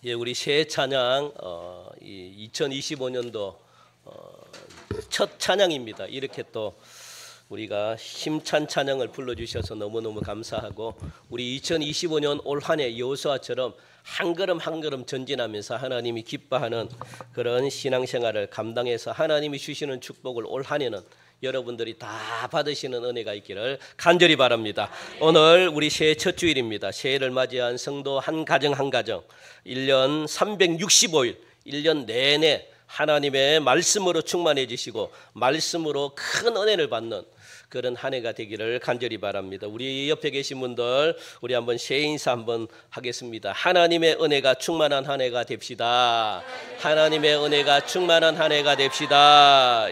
예, 우리 새 찬양 2025년도 첫 찬양입니다. 이렇게 또 우리가 힘찬 찬양을 불러주셔서 너무너무 감사하고, 우리 2025년 올 한 해 여호수아처럼 한 걸음 한 걸음 전진하면서 하나님이 기뻐하는 그런 신앙생활을 감당해서 하나님이 주시는 축복을 올 한 해는 여러분들이 다 받으시는 은혜가 있기를 간절히 바랍니다. 오늘 우리 새해 첫 주일입니다. 새해를 맞이한 성도 한 가정 한 가정 1년 365일 1년 내내 하나님의 말씀으로 충만해지시고 말씀으로 큰 은혜를 받는 그런 한 해가 되기를 간절히 바랍니다. 우리 옆에 계신 분들 우리 한번 새해 인사 한번 하겠습니다. 하나님의 은혜가 충만한 한 해가 됩시다. 하나님의 은혜가 충만한 한 해가 됩시다.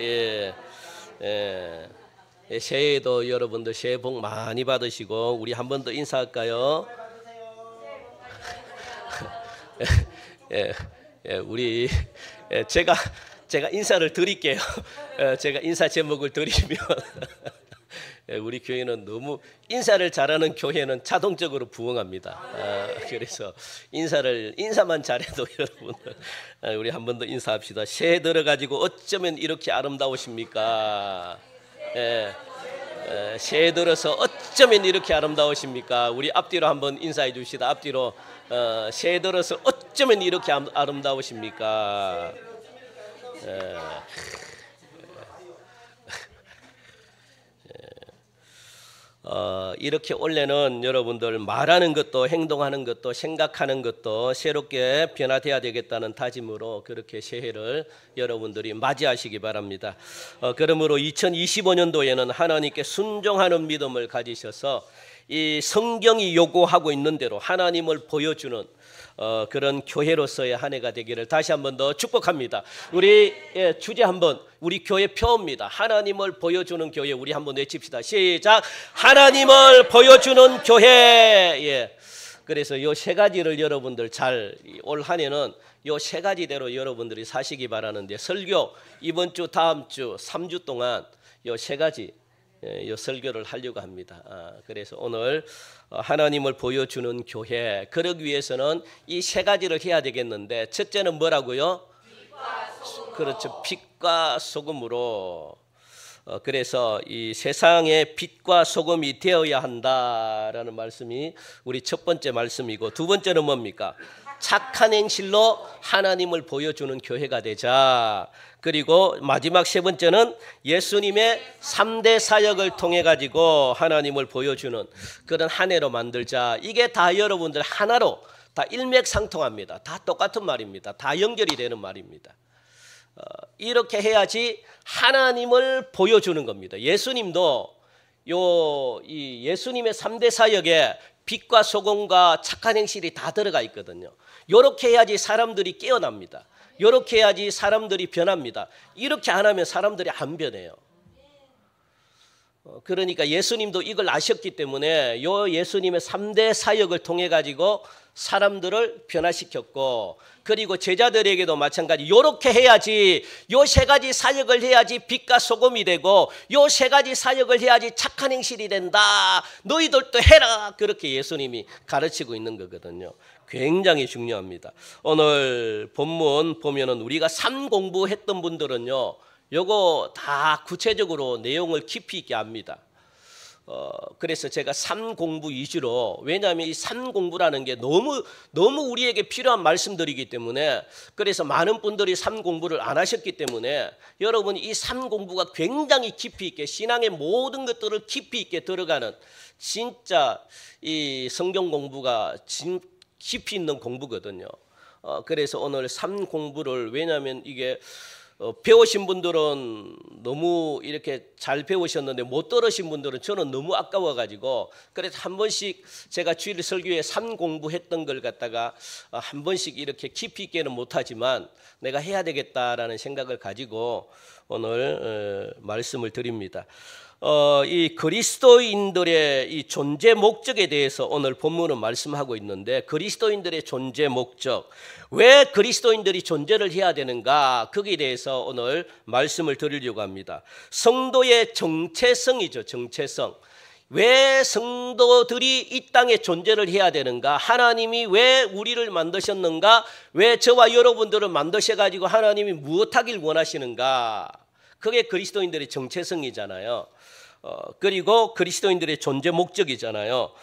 새해에도 여러분들 새해 복 많이 받으시고, 우리 한 번 더 인사할까요? 우리 제가 인사를 드릴게요. 제가 인사 제목을 드리면 우리 교회는 너무 인사를 잘하는 교회는 자동적으로 부흥합니다. 그래서 인사만 잘해도 여러분들 우리 한 번 더 인사합시다. 새해 들어가지고 어쩌면 이렇게 아름다우십니까? 새해 들어서 어쩌면 이렇게 아름다우십니까? 우리 앞뒤로 한번 인사해 줍시다. 앞뒤로. 새해 들어서 어쩌면 이렇게 아름다우십니까? 이렇게 올해는 여러분들 말하는 것도 행동하는 것도 생각하는 것도 새롭게 변화되어야 되겠다는 다짐으로 그렇게 새해를 여러분들이 맞이하시기 바랍니다. 그러므로 2025년도에는 하나님께 순종하는 믿음을 가지셔서 이 성경이 요구하고 있는 대로 하나님을 보여주는 그런 교회로서의 한 해가 되기를 다시 한 번 더 축복합니다. 우리 주제 한번, 우리 교회 표입니다. 하나님을 보여주는 교회. 우리 한번 외칩시다. 시작. 하나님을 보여주는 교회. 그래서 요 세 가지를 여러분들 잘 올 한 해는 요 세 가지대로 여러분들이 사시기 바라는데, 설교 이번 주 다음 주 3주 동안 요 세 가지 요 설교를 하려고 합니다. 그래서 오늘 하나님을 보여주는 교회, 그러기 위해서는 이 세 가지를 해야 되겠는데, 첫째는 뭐라고요? 그렇죠. 빛과 소금으로. 그래서 이 세상의 빛과 소금이 되어야 한다라는 말씀이 우리 첫 번째 말씀이고, 두 번째는 뭡니까? 착한 행실로 하나님을 보여주는 교회가 되자. 그리고 마지막 세 번째는 예수님의 3대 사역을 통해 가지고 하나님을 보여주는 그런 한 해로 만들자. 이게 다 여러분들 하나로 다 일맥상통합니다. 다 똑같은 말입니다. 다 연결이 되는 말입니다. 이렇게 해야지 하나님을 보여주는 겁니다. 예수님도 이 예수님의 3대 사역에 빛과 소금과 착한 행실이 다 들어가 있거든요. 이렇게 해야지 사람들이 깨어납니다. 이렇게 해야지 사람들이 변합니다. 이렇게 안 하면 사람들이 안 변해요. 그러니까 예수님도 이걸 아셨기 때문에 요 예수님의 3대 사역을 통해 가지고 사람들을 변화시켰고, 그리고 제자들에게도 마찬가지. 이렇게 해야지, 요 세 가지 사역을 해야지 빛과 소금이 되고, 요 세 가지 사역을 해야지 착한 행실이 된다. 너희들도 해라. 그렇게 예수님이 가르치고 있는 거거든요. 굉장히 중요합니다. 오늘 본문 보면은 우리가 산 공부했던 분들은요, 요거 다 구체적으로 내용을 깊이 있게 압니다. 그래서 제가 산 공부 위주로, 왜냐하면 이 산 공부라는 게 너무 우리에게 필요한 말씀들이기 때문에, 그래서 많은 분들이 산 공부를 안 하셨기 때문에 여러분이 이 산 공부가 굉장히 깊이 있게 신앙의 모든 것들을 깊이 있게 들어가는 진짜 이 성경 공부가 깊이 있는 공부거든요. 그래서 오늘 산 공부를, 왜냐하면 이게 배우신 분들은 너무 이렇게 잘 배우셨는데 못 들으신 분들은 저는 너무 아까워가지고, 그래서 한 번씩 제가 주일 설교에 산 공부했던 걸 갖다가 한 번씩 이렇게 깊이 있게는 못하지만 내가 해야 되겠다라는 생각을 가지고 오늘 말씀을 드립니다. 이 그리스도인들의 이 존재 목적에 대해서 오늘 본문은 말씀하고 있는데, 그리스도인들의 존재 목적, 왜 그리스도인들이 존재를 해야 되는가, 거기에 대해서 오늘 말씀을 드리려고 합니다. 성도의 정체성이죠. 정체성. 왜 성도들이 이 땅에 존재를 해야 되는가? 하나님이 왜 우리를 만드셨는가? 왜 저와 여러분들을 만드셔가지고 하나님이 무엇하길 원하시는가? 그게 그리스도인들의 정체성이잖아요. 그리고 그리스도인들의 존재 목적이잖아요.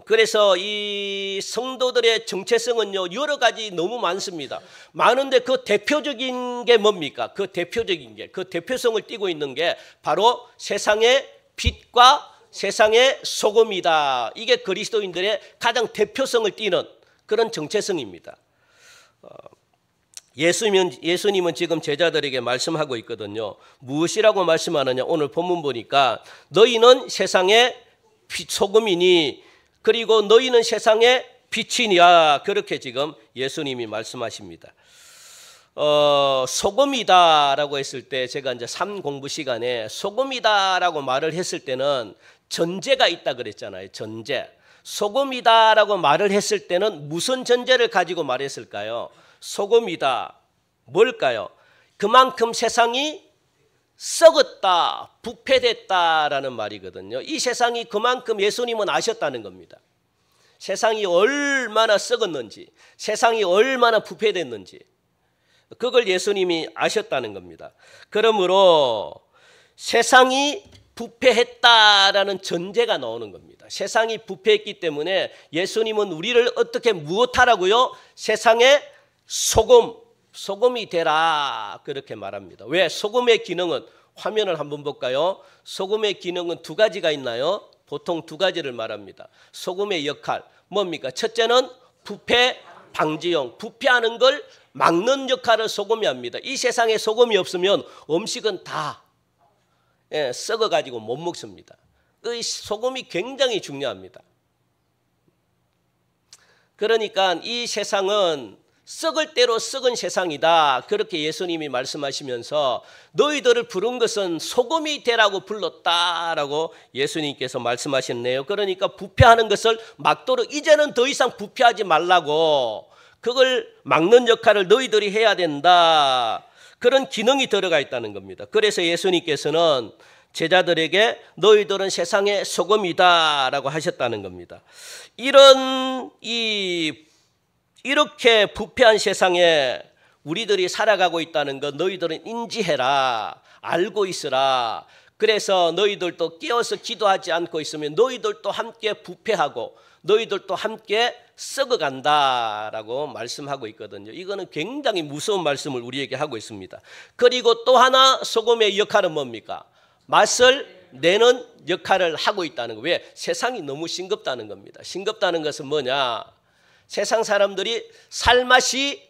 그래서 이 성도들의 정체성은요, 여러 가지 너무 많습니다. 많은데 그 대표적인 게 뭡니까? 그 대표성을 띠고 있는 게 바로 세상의 빛과 세상의 소금이다. 이게 그리스도인들의 가장 대표성을 띠는 그런 정체성입니다. 예수님은 지금 제자들에게 말씀하고 있거든요. 무엇이라고 말씀하느냐? 오늘 본문 보니까 너희는 세상의 소금이니 그리고 너희는 세상의 빛이니라. 그렇게 지금 예수님이 말씀하십니다. 소금이다라고 했을 때 제가 이제 3공부 시간에 소금이다라고 말을 했을 때는 전제가 있다 그랬잖아요. 전제. 소금이다라고 말을 했을 때는 무슨 전제를 가지고 말했을까요? 소금이다. 뭘까요? 그만큼 세상이 썩었다, 부패됐다라는 말이거든요. 이 세상이 그만큼 예수님은 아셨다는 겁니다. 세상이 얼마나 썩었는지, 세상이 얼마나 부패됐는지 그걸 예수님이 아셨다는 겁니다. 그러므로 세상이 부패했다라는 전제가 나오는 겁니다. 세상이 부패했기 때문에 예수님은 우리를 어떻게 무엇하라고요? 세상의 소금이 되라 그렇게 말합니다. 왜? 소금의 기능은 화면을 한번 볼까요? 소금의 기능은 두 가지가 있나요? 보통 두 가지를 말합니다. 소금의 역할 뭡니까? 첫째는 부패 방지용, 부패하는 걸 막는 역할을 소금이 합니다. 이 세상에 소금이 없으면 음식은 다 썩어가지고 못 먹습니다. 이 소금이 굉장히 중요합니다. 그러니까 이 세상은 썩을 대로 썩은 세상이다. 그렇게 예수님이 말씀하시면서 너희들을 부른 것은 소금이 되라고 불렀다라고 예수님께서 말씀하셨네요. 그러니까 부패하는 것을 막도록 이제는 더 이상 부패하지 말라고 그걸 막는 역할을 너희들이 해야 된다. 그런 기능이 들어가 있다는 겁니다. 그래서 예수님께서는 제자들에게 너희들은 세상의 소금이다라고 하셨다는 겁니다. 이렇게 부패한 세상에 우리들이 살아가고 있다는 것 너희들은 인지해라. 알고 있으라. 그래서 너희들도 깨어서 기도하지 않고 있으면 너희들도 함께 부패하고 너희들도 함께 썩어간다라고 말씀하고 있거든요. 이거는 굉장히 무서운 말씀을 우리에게 하고 있습니다. 그리고 또 하나 소금의 역할은 뭡니까? 맛을 내는 역할을 하고 있다는 거예요. 왜? 세상이 너무 싱겁다는 겁니다. 싱겁다는 것은 뭐냐? 세상 사람들이 살맛이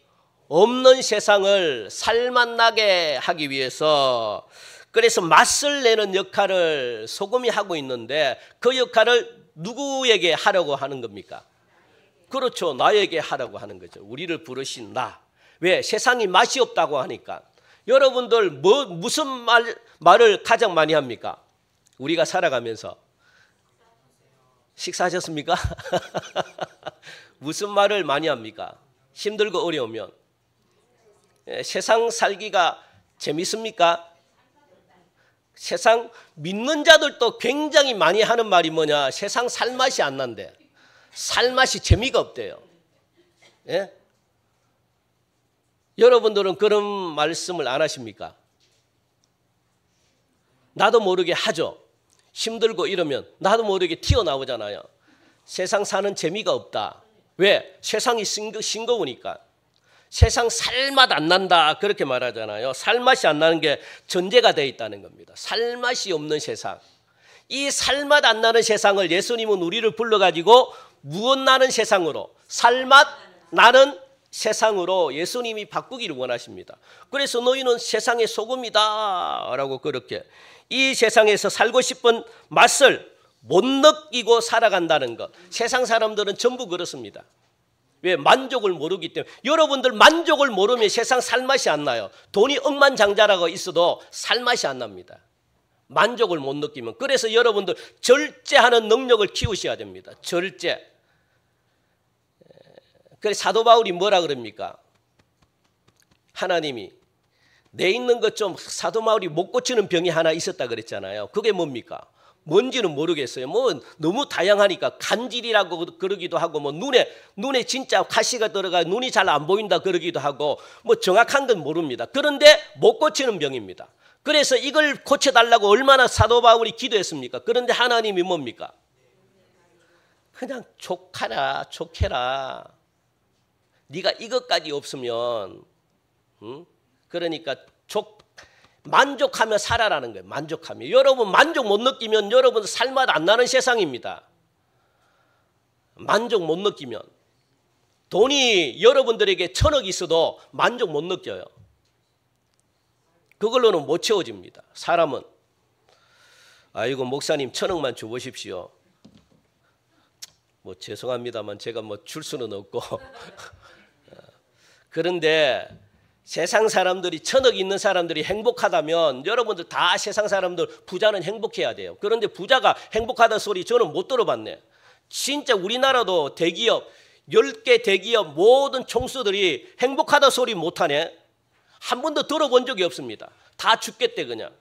없는 세상을 살맛나게 하기 위해서 그래서 맛을 내는 역할을 소금이 하고 있는데 그 역할을 누구에게 하려고 하는 겁니까? 그렇죠. 나에게 하라고 하는 거죠. 우리를 부르신 나. 왜? 세상이 맛이 없다고 하니까. 여러분들 무슨 말을 가장 많이 합니까? 우리가 살아가면서. 식사하셨습니까? 무슨 말을 많이 합니까? 힘들고 어려우면. 세상 살기가 재밌습니까? 세상 믿는 자들도 굉장히 많이 하는 말이 뭐냐? 세상 살맛이 안 난대. 살맛이 재미가 없대요. 예? 여러분들은 그런 말씀을 안 하십니까? 나도 모르게 하죠. 힘들고 이러면 나도 모르게 튀어나오잖아요. 세상 사는 재미가 없다. 왜? 세상이 싱거우니까. 세상 살맛 안 난다 그렇게 말하잖아요. 살맛이 안 나는 게 전제가 되어 있다는 겁니다. 살맛이 없는 세상. 이 살맛 안 나는 세상을 예수님은 우리를 불러가지고 무엇 나는 세상으로 살맛 나는 세상으로 예수님이 바꾸기를 원하십니다. 그래서 너희는 세상의 소금이다 라고 그렇게 이 세상에서 살고 싶은 맛을 못 느끼고 살아간다는 것. 세상 사람들은 전부 그렇습니다. 왜? 만족을 모르기 때문에. 여러분들 만족을 모르면 세상 살맛이 안 나요. 돈이 억만장자라고 있어도 살맛이 안 납니다. 만족을 못 느끼면. 그래서 여러분들 절제하는 능력을 키우셔야 됩니다. 절제. 그래서 사도 바울이 뭐라 그럽니까? 하나님이 내 있는 것 좀 사도 바울이 못 고치는 병이 하나 있었다 그랬잖아요. 그게 뭡니까? 뭔지는 모르겠어요. 뭐 너무 다양하니까 간질이라고 그러기도 하고 뭐 눈에 진짜 가시가 들어가 눈이 잘 안 보인다 그러기도 하고 뭐 정확한 건 모릅니다. 그런데 못 고치는 병입니다. 그래서 이걸 고쳐달라고 얼마나 사도 바울이 기도했습니까? 그런데 하나님이 뭡니까? 그냥 족해라. 네가 이것까지 없으면 그러니까 만족하며 살아라는 거예요. 만족하며. 여러분 만족 못 느끼면 여러분 살맛 안 나는 세상입니다. 만족 못 느끼면. 돈이 여러분들에게 1,000억 있어도 만족 못 느껴요. 그걸로는 못 채워집니다. 사람은. 아이고 목사님 1,000억만 줘보십시오. 뭐 죄송합니다만 제가 뭐 줄 수는 없고 그런데 세상 사람들이 1,000억 있는 사람들이 행복하다면 여러분들 다 세상 사람들 부자는 행복해야 돼요. 그런데 부자가 행복하다는 소리 저는 못 들어봤네. 진짜 우리나라도 대기업 10개 대기업 모든 총수들이 행복하다 소리 못하네. 한 번도 들어본 적이 없습니다. 다 죽겠대 그냥.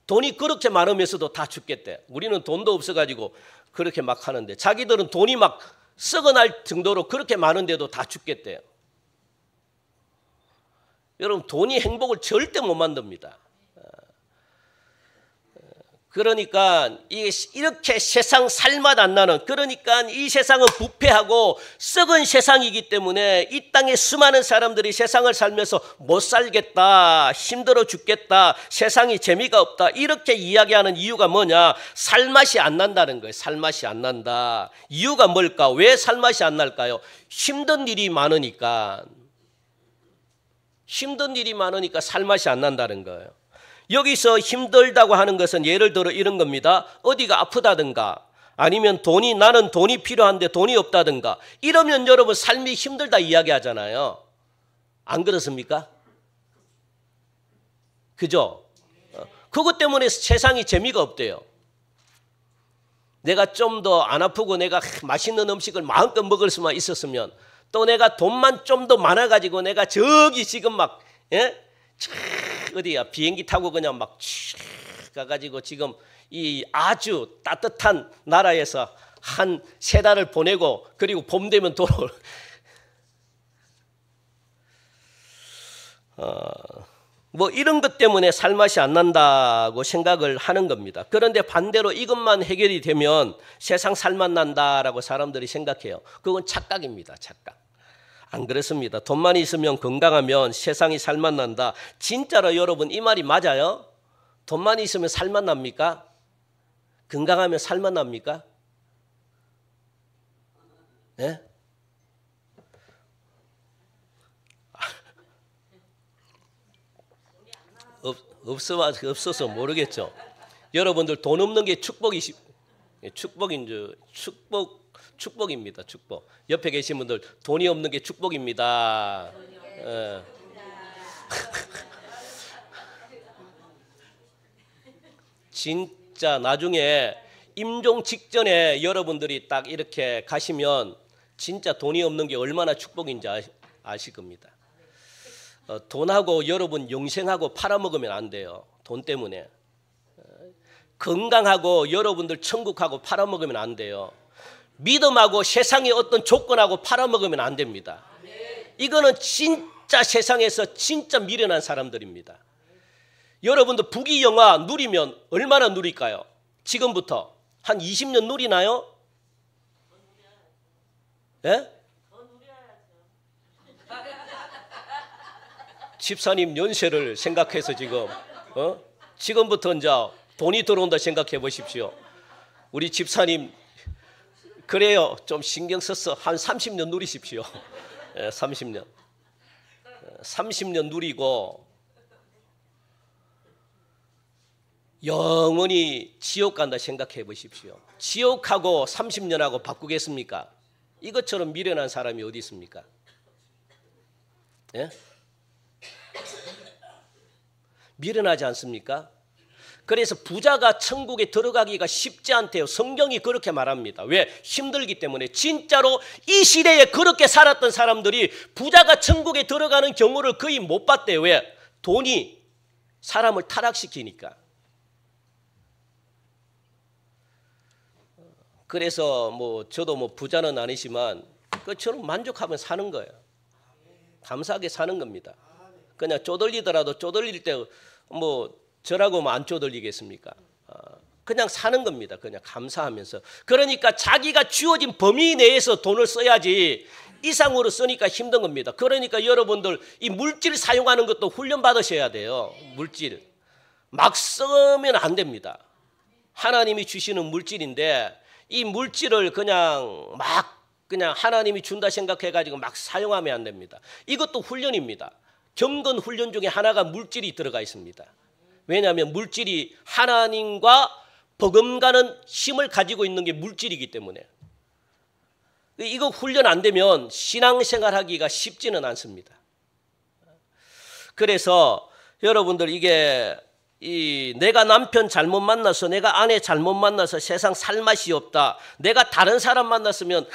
돈이 그렇게 많으면서도 다 죽겠대. 우리는 돈도 없어가지고 그렇게 막 하는데 자기들은 돈이 막 썩어날 정도로 그렇게 많은데도 다 죽겠대요. 여러분 돈이 행복을 절대 못 만듭니다. 그러니까 이렇게 세상 살맛 안 나는 그러니까 이 세상은 부패하고 썩은 세상이기 때문에 이 땅에 수많은 사람들이 세상을 살면서 못 살겠다, 힘들어 죽겠다, 세상이 재미가 없다 이렇게 이야기하는 이유가 뭐냐? 살맛이 안 난다는 거예요. 살맛이 안 난다. 이유가 뭘까? 왜 살맛이 안 날까요? 힘든 일이 많으니까. 힘든 일이 많으니까 살맛이 안 난다는 거예요. 여기서 힘들다고 하는 것은 예를 들어 이런 겁니다. 어디가 아프다든가 아니면 나는 돈이 필요한데 돈이 없다든가 이러면 여러분 삶이 힘들다 이야기하잖아요. 안 그렇습니까? 그죠? 그것 때문에 세상이 재미가 없대요. 내가 좀 더 안 아프고 내가 맛있는 음식을 마음껏 먹을 수만 있었으면 또 내가 돈만 좀 더 많아가지고 내가 저기 지금 막 어디야 비행기 타고 그냥 막 가가지고 지금 이 아주 따뜻한 나라에서 한 3달을 보내고 그리고 봄 되면 돌아올 뭐 이런 것 때문에 살맛이 안 난다고 생각을 하는 겁니다. 그런데 반대로 이것만 해결이 되면 세상 살맛 난다라고 사람들이 생각해요. 그건 착각입니다. 착각. 안 그렇습니다. 돈만 있으면 건강하면 세상이 살맛 난다. 진짜로 여러분 이 말이 맞아요? 돈만 있으면 살맛 납니까? 건강하면 살맛 납니까? 예? 없어서 모르겠죠. 여러분들 돈 없는 게 축복입니다. 축복. 옆에 계신 분들 돈이 없는 게 축복입니다. 예. 진짜 나중에 임종 직전에 여러분들이 딱 이렇게 가시면 진짜 돈이 없는 게 얼마나 축복인지 아실 겁니다. 돈하고 여러분 영생하고 팔아먹으면 안 돼요. 돈 때문에. 건강하고 여러분들 천국하고 팔아먹으면 안 돼요. 믿음하고 세상의 어떤 조건하고 팔아먹으면 안 됩니다. 이거는 진짜 세상에서 진짜 미련한 사람들입니다. 여러분들 부귀영화 누리면 얼마나 누릴까요? 지금부터 한 20년 누리나요? 예? 집사님 연세를 생각해서 지금부터 이제 돈이 들어온다 생각해 보십시오. 우리 집사님 그래요. 좀 신경 써서 한 30년 누리십시오. 30년. 30년 누리고 영원히 지옥 간다 생각해 보십시오. 지옥하고 30년하고 바꾸겠습니까? 이것처럼 미련한 사람이 어디 있습니까? 예? 미련하지 않습니까? 그래서 부자가 천국에 들어가기가 쉽지 않대요. 성경이 그렇게 말합니다. 왜? 힘들기 때문에. 진짜로 이 시대에 그렇게 살았던 사람들이 부자가 천국에 들어가는 경우를 거의 못 봤대요. 왜? 돈이 사람을 타락시키니까. 그래서 뭐 저도 뭐 부자는 아니지만 저는 만족하면 사는 거예요. 감사하게 사는 겁니다. 그냥 쪼들리더라도 쪼들릴 때 뭐 저라고 뭐 안 쪼들리겠습니까? 그냥 사는 겁니다. 그냥 감사하면서. 그러니까 자기가 주어진 범위 내에서 돈을 써야지 이상으로 쓰니까 힘든 겁니다. 그러니까 여러분들 이 물질 사용하는 것도 훈련 받으셔야 돼요. 물질. 막 쓰면 안 됩니다. 하나님이 주시는 물질인데 이 물질을 그냥 하나님이 준다 생각해가지고 막 사용하면 안 됩니다. 이것도 훈련입니다. 경건 훈련 중에 하나가 물질이 들어가 있습니다. 왜냐하면 물질이 하나님과 버금가는 힘을 가지고 있는 게 물질이기 때문에 이거 훈련 안 되면 신앙생활하기가 쉽지는 않습니다. 그래서 여러분들 이게 내가 남편 잘못 만나서 내가 아내 잘못 만나서 세상 살 맛이 없다. 내가 다른 사람 만났으면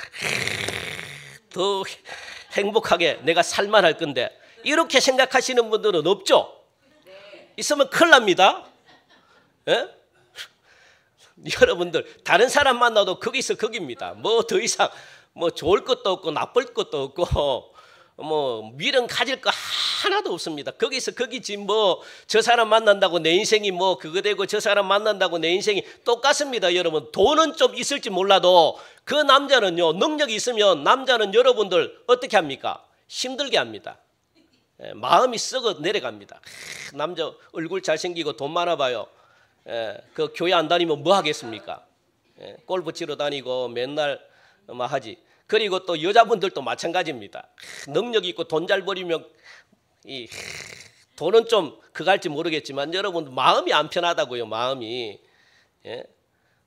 더 행복하게 내가 살만할 건데 이렇게 생각하시는 분들은 없죠? 있으면 큰일 납니다. 예? 여러분들 다른 사람 만나도 거기서 거기입니다. 뭐 더 이상 뭐 좋을 것도 없고 나쁠 것도 없고 뭐 미련 가질 거 하나도 없습니다. 거기서 거기지 뭐 저 사람 만난다고 내 인생이 뭐 그거 되고 저 사람 만난다고 내 인생이 똑같습니다. 여러분 돈은 좀 있을지 몰라도 그 남자는요 능력이 있으면 남자는 여러분들 어떻게 합니까? 힘들게 합니다. 마음이 썩어 내려갑니다. 남자 얼굴 잘생기고 돈 많아 봐요. 그 교회 안 다니면 뭐 하겠습니까? 골프 치러 다니고 맨날 뭐 하지. 그리고 또 여자분들도 마찬가지입니다. 능력 있고 돈 잘 버리면 돈은 좀 그갈지 모르겠지만 여러분 마음이 안 편하다고요. 마음이.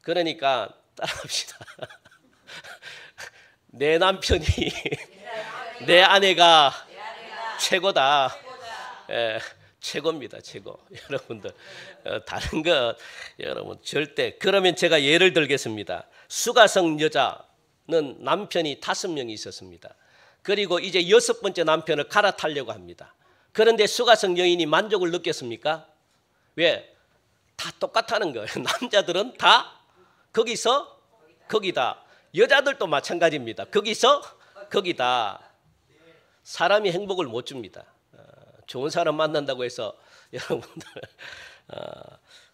그러니까 따라합시다. 내 남편이 내 아내가 최고다. 최고입니다. 최고. 여러분들 다른 거 여러분 절대. 그러면 제가 예를 들겠습니다. 수가성 여자는 남편이 5명이 있었습니다. 그리고 이제 6번째 남편을 갈아타려고 합니다. 그런데 수가성 여인이 만족을 느꼈습니까? 왜? 다 똑같다는 거예요. 남자들은 다 거기서 거기다. 여자들도 마찬가지입니다. 거기서 거기다. 사람이 행복을 못 줍니다. 좋은 사람 만난다고 해서 여러분들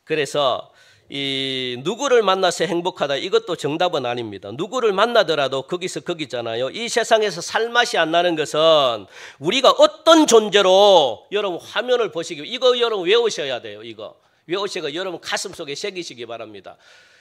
그래서 이 누구를 만나서 행복하다 이것도 정답은 아닙니다. 누구를 만나더라도 거기서 거기잖아요. 이 세상에서 살맛이 안 나는 것은 우리가 어떤 존재로 여러분 화면을 보시기 이거 여러분 외우셔야 돼요. 이거 외우시고 여러분 가슴 속에 새기시기 바랍니다.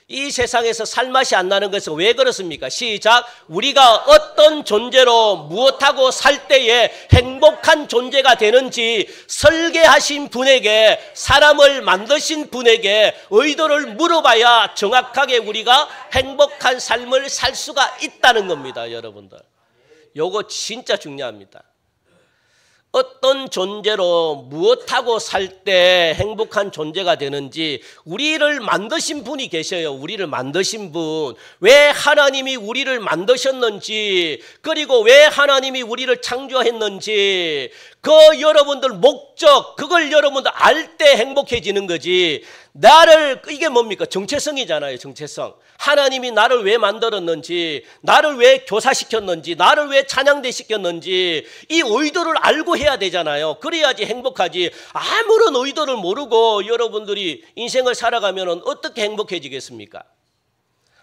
이 세상에서 살맛이 안 나는 것은 왜 그렇습니까? 시작. 우리가 어떤 존재로 무엇하고 살 때에 행복한 존재가 되는지 설계하신 분에게 사람을 만드신 분에게 의도를 물어봐야 정확하게 우리가 행복한 삶을 살 수가 있다는 겁니다. 여러분들 요거 진짜 중요합니다. 어떤 존재로 무엇하고 살 때 행복한 존재가 되는지 우리를 만드신 분이 계셔요. 우리를 만드신 분. 왜 하나님이 우리를 만드셨는지 그리고 왜 하나님이 우리를 창조했는지 그 여러분들 목적 그걸 여러분들 알 때 행복해지는 거지. 나를 이게 뭡니까? 정체성이잖아요. 정체성. 하나님이 나를 왜 만들었는지 나를 왜 교사시켰는지 나를 왜 찬양대 시켰는지 이 의도를 알고 해야 되잖아요. 그래야지 행복하지. 아무런 의도를 모르고 여러분들이 인생을 살아가면 어떻게 행복해지겠습니까?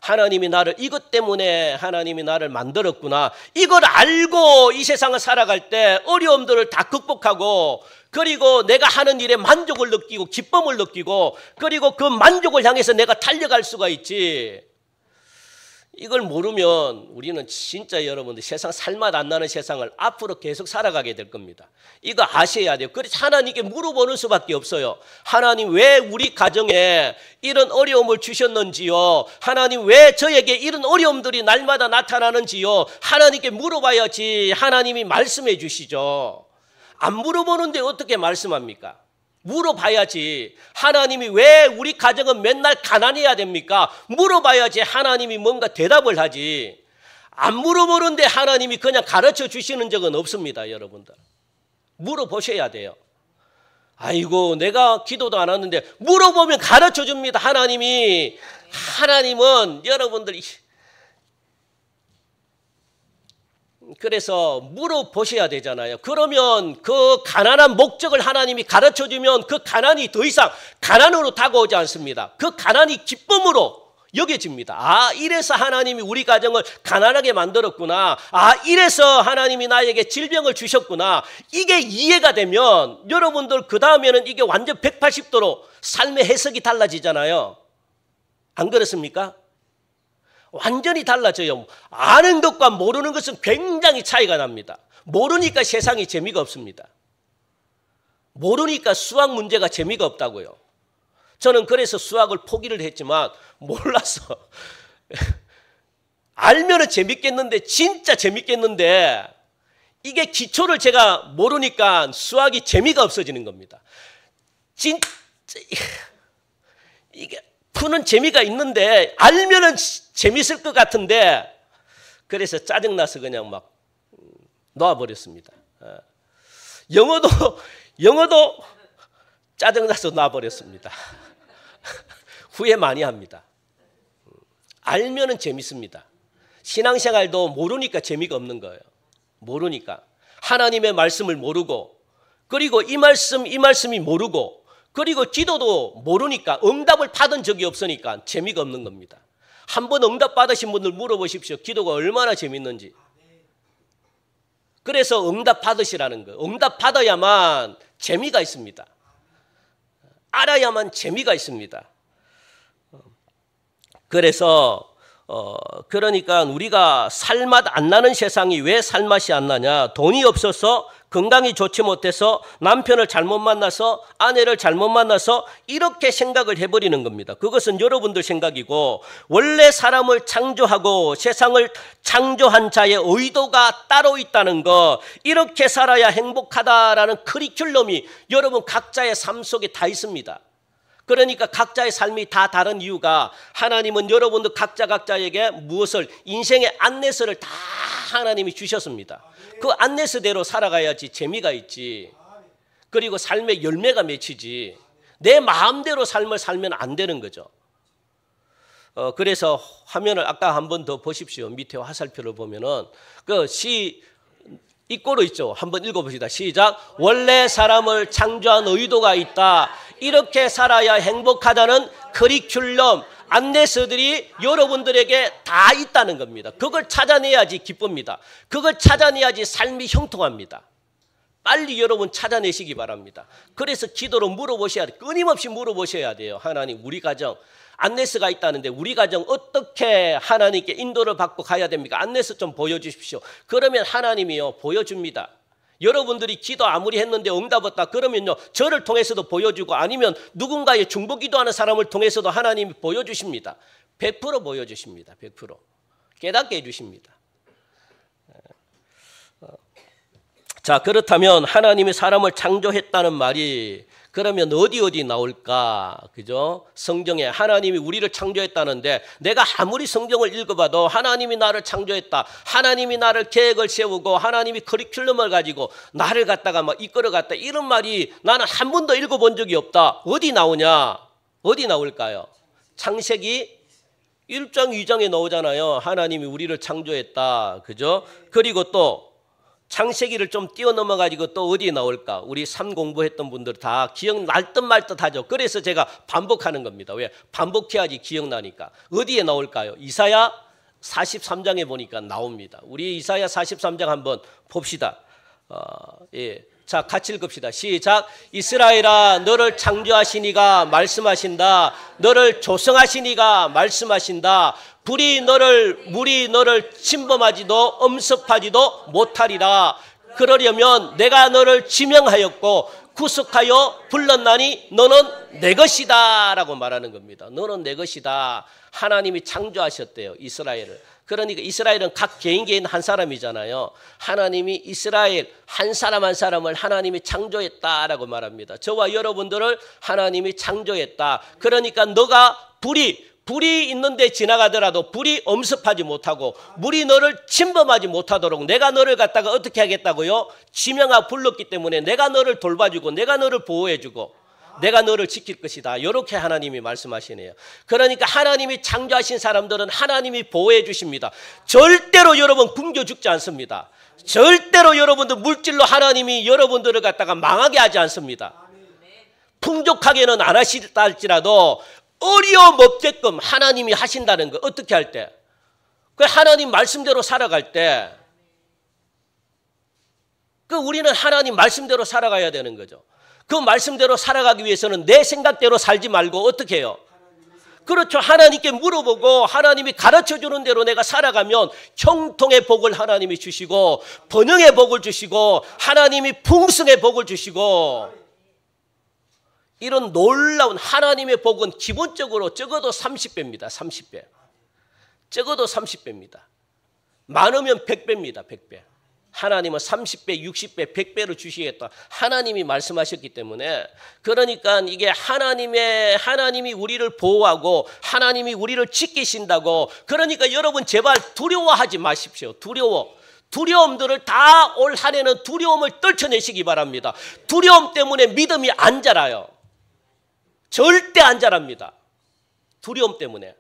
하나님이 나를 이것 때문에 하나님이 나를 만들었구나. 이걸 알고 이 세상을 살아갈 때 어려움들을 다 극복하고 그리고 내가 하는 일에 만족을 느끼고 기쁨을 느끼고 그리고 그 만족을 향해서 내가 달려갈 수가 있지. 이걸 모르면 우리는 진짜 여러분들 세상 살맛 안 나는 세상을 앞으로 계속 살아가게 될 겁니다. 이거 아셔야 돼요. 그래서 하나님께 물어보는 수밖에 없어요. 하나님 왜 우리 가정에 이런 어려움을 주셨는지요. 하나님 왜 저에게 이런 어려움들이 날마다 나타나는지요. 하나님께 물어봐야지 하나님이 말씀해 주시죠. 안 물어보는데 어떻게 말씀합니까? 물어봐야지. 하나님이 왜 우리 가정은 맨날 가난해야 됩니까? 물어봐야지 하나님이 뭔가 대답을 하지. 안 물어보는데 하나님이 그냥 가르쳐 주시는 적은 없습니다. 여러분들 물어보셔야 돼요. 아이고 내가 기도도 안 하는데 물어보면 가르쳐 줍니다. 하나님이. 하나님은 여러분들 그래서 물어보셔야 되잖아요. 그러면 그 가난한 목적을 하나님이 가르쳐주면 그 가난이 더 이상 가난으로 다가오지 않습니다. 그 가난이 기쁨으로 여겨집니다. 아, 이래서 하나님이 우리 가정을 가난하게 만들었구나. 아, 이래서 하나님이 나에게 질병을 주셨구나. 이게 이해가 되면 여러분들 그 다음에는 이게 완전 180도로 삶의 해석이 달라지잖아요. 안 그렇습니까? 완전히 달라져요. 아는 것과 모르는 것은 굉장히 차이가 납니다. 모르니까 세상이 재미가 없습니다. 모르니까 수학 문제가 재미가 없다고요. 저는 그래서 수학을 포기를 했지만 몰라서 알면은 재밌겠는데, 진짜 재밌겠는데, 이게 기초를 제가 모르니까 수학이 재미가 없어지는 겁니다. 진짜 이게 푸는 재미가 있는데 알면은 재밌을 것 같은데, 그래서 짜증나서 그냥 막 놔버렸습니다. 영어도 짜증나서 놔버렸습니다. 후회 많이 합니다. 알면은 재밌습니다. 신앙생활도 모르니까 재미가 없는 거예요. 모르니까. 하나님의 말씀을 모르고, 그리고 이 말씀이 모르고, 그리고 기도도 모르니까, 응답을 받은 적이 없으니까 재미가 없는 겁니다. 한번 응답 받으신 분들 물어보십시오. 기도가 얼마나 재밌는지. 그래서 응답 받으시라는 거예요. 응답 받아야만 재미가 있습니다. 알아야만 재미가 있습니다. 그래서 그러니까 우리가 살맛 안 나는 세상이 왜 살맛이 안 나냐? 돈이 없어서, 건강이 좋지 못해서, 남편을 잘못 만나서, 아내를 잘못 만나서 이렇게 생각을 해버리는 겁니다. 그것은 여러분들 생각이고, 원래 사람을 창조하고 세상을 창조한 자의 의도가 따로 있다는 거, 이렇게 살아야 행복하다라는 커리큘럼이 여러분 각자의 삶 속에 다 있습니다. 그러니까 각자의 삶이 다 다른 이유가, 하나님은 여러분들 각자에게 무엇을, 인생의 안내서를 다 하나님이 주셨습니다. 그 안내서대로 살아가야지 재미가 있지. 그리고 삶의 열매가 맺히지. 내 마음대로 삶을 살면 안 되는 거죠. 그래서 화면을 아까 한 번 더 보십시오. 밑에 화살표를 보면은 이꼬로 있죠. 한번 읽어봅시다. 시작. 원래 사람을 창조한 의도가 있다. 이렇게 살아야 행복하다는 커리큘럼, 안내서들이 여러분들에게 다 있다는 겁니다. 그걸 찾아내야지 기쁩니다. 그걸 찾아내야지 삶이 형통합니다. 빨리 여러분 찾아내시기 바랍니다. 그래서 기도로 물어보셔야 돼요. 끊임없이 물어보셔야 돼요. 하나님, 우리 가정 안내서가 있다는데 우리 가정 어떻게 하나님께 인도를 받고 가야 됩니까? 안내서 좀 보여주십시오. 그러면 하나님이요 보여줍니다. 여러분들이 기도 아무리 했는데 응답 없다 그러면요, 저를 통해서도 보여주고, 아니면 누군가의 중보 기도하는 사람을 통해서도 하나님이 보여주십니다. 100% 보여주십니다. 100% 깨닫게 해주십니다. 자, 그렇다면 하나님이 사람을 창조했다는 말이 그러면 어디 나올까? 그죠? 성경에 하나님이 우리를 창조했다는데, 내가 아무리 성경을 읽어봐도 하나님이 나를 창조했다, 하나님이 나를 계획을 세우고 하나님이 커리큘럼을 가지고 나를 갖다가 막 이끌어갔다, 이런 말이 나는 한 번도 읽어본 적이 없다. 어디 나오냐? 어디 나올까요? 창세기 1장 2장에 나오잖아요. 하나님이 우리를 창조했다. 그죠? 그리고 또 창세기를 좀 뛰어넘어가지고 또 어디에 나올까? 우리 3 공부했던 분들 다 기억날 듯 말 듯 하죠. 그래서 제가 반복하는 겁니다. 왜? 반복해야지 기억나니까. 어디에 나올까요? 이사야 43장에 보니까 나옵니다. 우리 이사야 43장 한번 봅시다. 예. 자, 같이 읽읍시다. 시작. 이스라엘아, 너를 창조하시니가 말씀하신다. 너를 조성하시니가 말씀하신다. 물이 너를 침범하지도 엄습하지도 못하리라. 그러려면 내가 너를 지명하였고 구속하여 불렀나니 너는 내 것이다 라고 말하는 겁니다. 너는 내 것이다. 하나님이 창조하셨대요, 이스라엘을. 그러니까 이스라엘은 각 개인 한 사람이잖아요. 하나님이 이스라엘 한 사람 한 사람을 하나님이 창조했다라고 말합니다. 저와 여러분들을 하나님이 창조했다. 그러니까 너가 불이 있는데 지나가더라도 불이 엄습하지 못하고 물이 너를 침범하지 못하도록 내가 너를 갖다가 어떻게 하겠다고요? 지명하 불렀기 때문에 내가 너를 돌봐주고 내가 너를 보호해주고 내가 너를 지킬 것이다. 이렇게 하나님이 말씀하시네요. 그러니까 하나님이 창조하신 사람들은 하나님이 보호해 주십니다. 절대로 여러분 굶겨 죽지 않습니다. 절대로 여러분들 물질로 하나님이 여러분들을 갖다가 망하게 하지 않습니다. 풍족하게는 안 하시다 할지라도 어려움 없게끔 하나님이 하신다는 거. 어떻게 할 때? 그 하나님 말씀대로 살아갈 때 그 우리는 하나님 말씀대로 살아가야 되는 거죠. 그 말씀대로 살아가기 위해서는 내 생각대로 살지 말고 어떻게 해요? 그렇죠. 하나님께 물어보고 하나님이 가르쳐주는 대로 내가 살아가면 형통의 복을 하나님이 주시고 번영의 복을 주시고 하나님이 풍성의 복을 주시고 이런 놀라운 하나님의 복은 기본적으로 적어도 30배입니다. 30배. 적어도 30배입니다. 많으면 100배입니다. 100배. 하나님은 30배, 60배, 100배로 주시겠다. 하나님이 말씀하셨기 때문에 그러니까 이게 하나님이 우리를 보호하고 하나님이 우리를 지키신다고 그러니까 여러분 제발 두려워하지 마십시오. 두려움들을 다 올 한 해는 두려움을 떨쳐내시기 바랍니다. 두려움 때문에 믿음이 안 자라요. 절대 안 자랍니다. 두려움 때문에.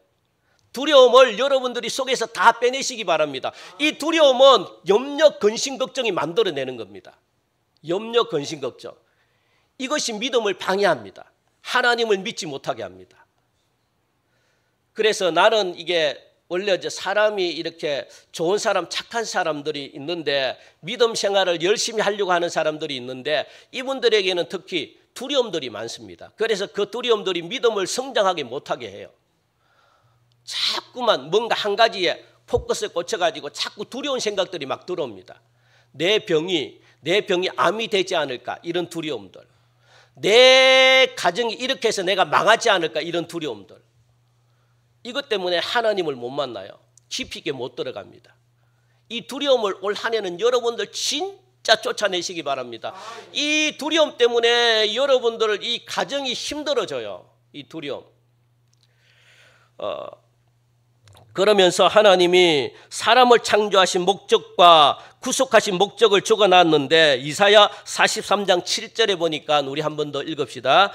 두려움을 여러분들이 속에서 다 빼내시기 바랍니다. 이 두려움은 염려, 근심, 걱정이 만들어내는 겁니다. 염려, 근심, 걱정. 이것이 믿음을 방해합니다. 하나님을 믿지 못하게 합니다. 그래서 나는 이게 원래 사람이 이렇게 좋은 사람, 착한 사람들이 있는데 믿음 생활을 열심히 하려고 하는 사람들이 있는데 이분들에게는 특히 두려움들이 많습니다. 그래서 그 두려움들이 믿음을 성장하게 못하게 해요. 자꾸만 뭔가 한 가지에 포커스에 꽂혀가지고 자꾸 두려운 생각들이 막 들어옵니다. 내 병이 암이 되지 않을까 이런 두려움들. 내 가정이 이렇게 해서 내가 망하지 않을까 이런 두려움들. 이것 때문에 하나님을 못 만나요. 깊이 있게 못 들어갑니다. 이 두려움을 올 한 해는 여러분들 진짜 쫓아내시기 바랍니다. 이 두려움 때문에 여러분들 이 가정이 힘들어져요. 이 두려움. 그러면서 하나님이 사람을 창조하신 목적과 구속하신 목적을 적어놨는데 이사야 43장 7절에 보니까 우리 한 번 더 읽읍시다.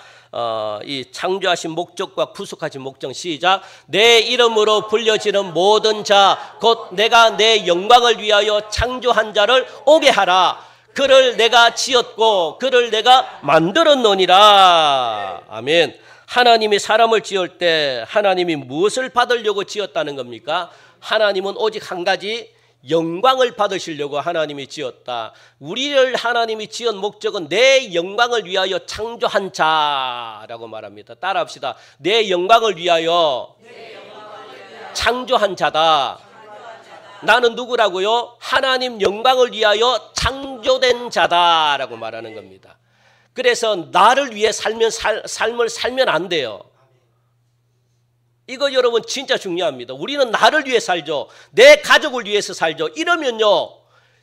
이 창조하신 목적과 구속하신 목적 시작. 내 이름으로 불려지는 모든 자 곧 내가 내 영광을 위하여 창조한 자를 오게 하라. 그를 내가 지었고 그를 내가 만들었노니라. 아멘. 하나님이 사람을 지을 때 하나님이 무엇을 받으려고 지었다는 겁니까? 하나님은 오직 한 가지 영광을 받으시려고 하나님이 지었다. 우리를 하나님이 지은 목적은 내 영광을 위하여 창조한 자라고 말합니다. 따라합시다. 내 영광을 위하여 창조한 자다. 나는 누구라고요? 하나님 영광을 위하여 창조된 자다라고 말하는 겁니다. 그래서 나를 위해 삶을 살면 안 돼요. 이거 여러분 진짜 중요합니다. 우리는 나를 위해 살죠. 내 가족을 위해서 살죠. 이러면요.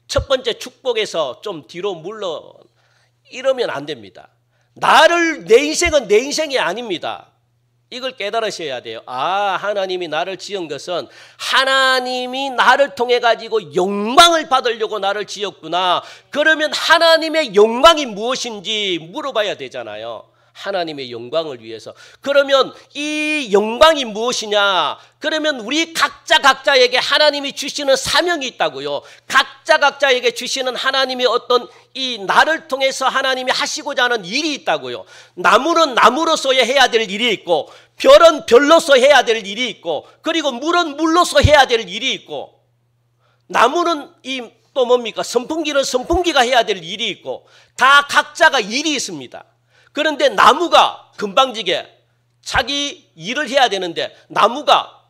첫 번째 축복에서 좀 뒤로 물러 이러면 안 됩니다. 내 인생은 내 인생이 아닙니다. 이걸 깨달으셔야 돼요. 아, 하나님이 나를 지은 것은 하나님이 나를 통해 가지고 영광을 받으려고 나를 지었구나. 그러면 하나님의 영광이 무엇인지 물어봐야 되잖아요. 하나님의 영광을 위해서. 그러면 이 영광이 무엇이냐? 그러면 우리 각자에게 하나님이 주시는 사명이 있다고요. 각자에게 주시는 하나님의 어떤 이 나를 통해서 하나님이 하시고자 하는 일이 있다고요. 나무는 나무로서 해야 될 일이 있고 별은 별로서 해야 될 일이 있고 그리고 물은 물로서 해야 될 일이 있고 나무는 또 뭡니까? 선풍기는 선풍기가 해야 될 일이 있고 다 각자가 일이 있습니다. 그런데 나무가 금방지게 자기 일을 해야 되는데 나무가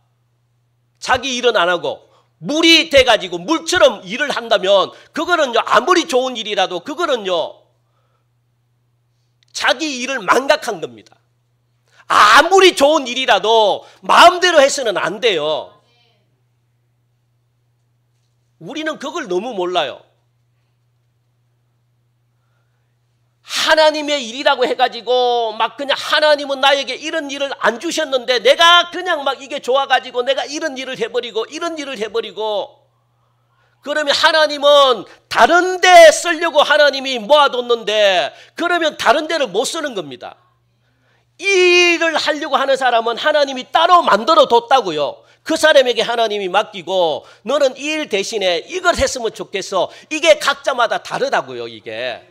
자기 일은 안 하고 물이 돼가지고 물처럼 일을 한다면 그거는요 아무리 좋은 일이라도 그거는요 자기 일을 망각한 겁니다. 아무리 좋은 일이라도 마음대로 해서는 안 돼요. 우리는 그걸 너무 몰라요. 하나님의 일이라고 해가지고 막 그냥 하나님은 나에게 이런 일을 안 주셨는데 내가 그냥 막 이게 좋아가지고 내가 이런 일을 해버리고 그러면 하나님은 다른 데 쓰려고 하나님이 모아뒀는데 그러면 다른 데를 못 쓰는 겁니다. 이 일을 하려고 하는 사람은 하나님이 따로 만들어 뒀다고요. 그 사람에게 하나님이 맡기고 너는 이 일 대신에 이걸 했으면 좋겠어. 이게 각자마다 다르다고요, 이게.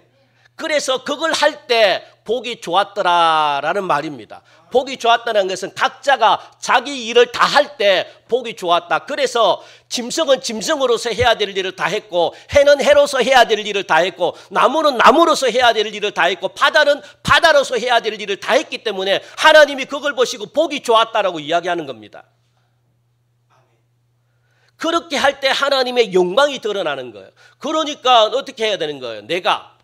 그래서 그걸 할 때 복이 좋았더라라는 말입니다. 복이 좋았다는 것은 각자가 자기 일을 다 할 때 복이 좋았다. 그래서 짐승은 짐승으로서 해야 될 일을 다 했고, 해는 해로서 해야 될 일을 다 했고, 나무는 나무로서 해야 될 일을 다 했고, 바다는 바다로서 해야 될 일을 다 했기 때문에 하나님이 그걸 보시고 복이 좋았다라고 이야기하는 겁니다. 그렇게 할 때 하나님의 영광이 드러나는 거예요. 그러니까 어떻게 해야 되는 거예요? 내가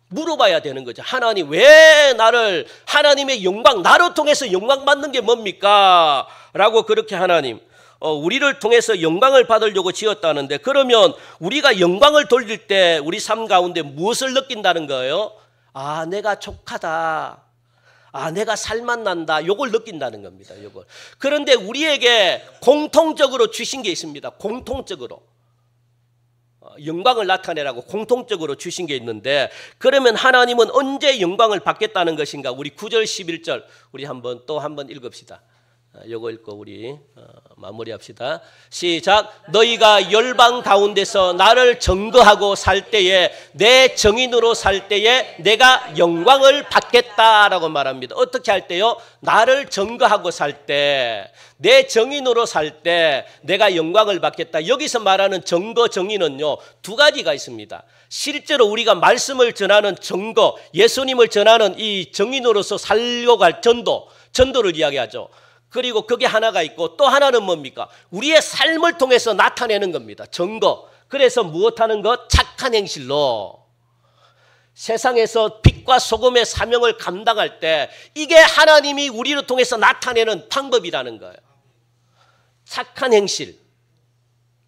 물어봐야 되는 거죠. 하나님, 왜 나를, 하나님의 영광, 나를 통해서 영광 받는 게 뭡니까? 라고 그렇게 하나님, 우리를 통해서 영광을 받으려고 지었다는데, 그러면 우리가 영광을 돌릴 때 우리 삶 가운데 무엇을 느낀다는 거예요? 아, 내가 족하다. 아, 내가 살맛 난다. 요걸 느낀다는 겁니다. 요걸. 그런데 우리에게 공통적으로 주신 게 있습니다. 공통적으로. 영광을 나타내라고 공통적으로 주신 게 있는데, 그러면 하나님은 언제 영광을 받겠다는 것인가? 우리 9절 11절 우리 또 한번 읽읍시다. 요거 읽고 우리 마무리합시다. 시작. 너희가 열방 가운데서 나를 증거하고 살 때에, 내 정인으로 살 때에 내가 영광을 받겠다라고 말합니다. 어떻게 할 때요? 나를 증거하고 살 때, 내 정인으로 살 때 내가 영광을 받겠다. 여기서 말하는 증거, 정인은요, 두 가지가 있습니다. 실제로 우리가 말씀을 전하는 증거, 예수님을 전하는 이 정인으로서 살려갈 전도를 이야기하죠. 그리고 그게 하나가 있고, 또 하나는 뭡니까? 우리의 삶을 통해서 나타내는 겁니다. 증거. 그래서 무엇하는 것? 착한 행실로 세상에서 빛과 소금의 사명을 감당할 때, 이게 하나님이 우리를 통해서 나타내는 방법이라는 거예요. 착한 행실.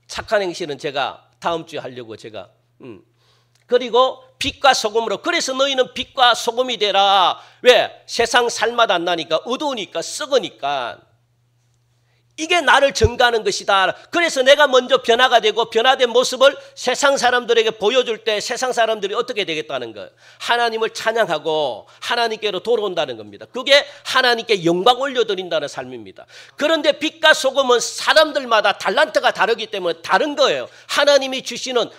착한 행실은 제가 다음 주에 하려고 제가 그리고 빛과 소금으로. 그래서 너희는 빛과 소금이 되라. 왜? 세상 살맛 안 나니까, 어두우니까, 썩으니까. 이게 나를 증거하는 것이다. 그래서 내가 먼저 변화가 되고, 변화된 모습을 세상 사람들에게 보여줄 때 세상 사람들이 어떻게 되겠다는 거예요? 하나님을 찬양하고 하나님께로 돌아온다는 겁니다. 그게 하나님께 영광 올려드린다는 삶입니다. 그런데 빛과 소금은 사람들마다 달란트가 다르기 때문에 다른 거예요. 하나님이 주시는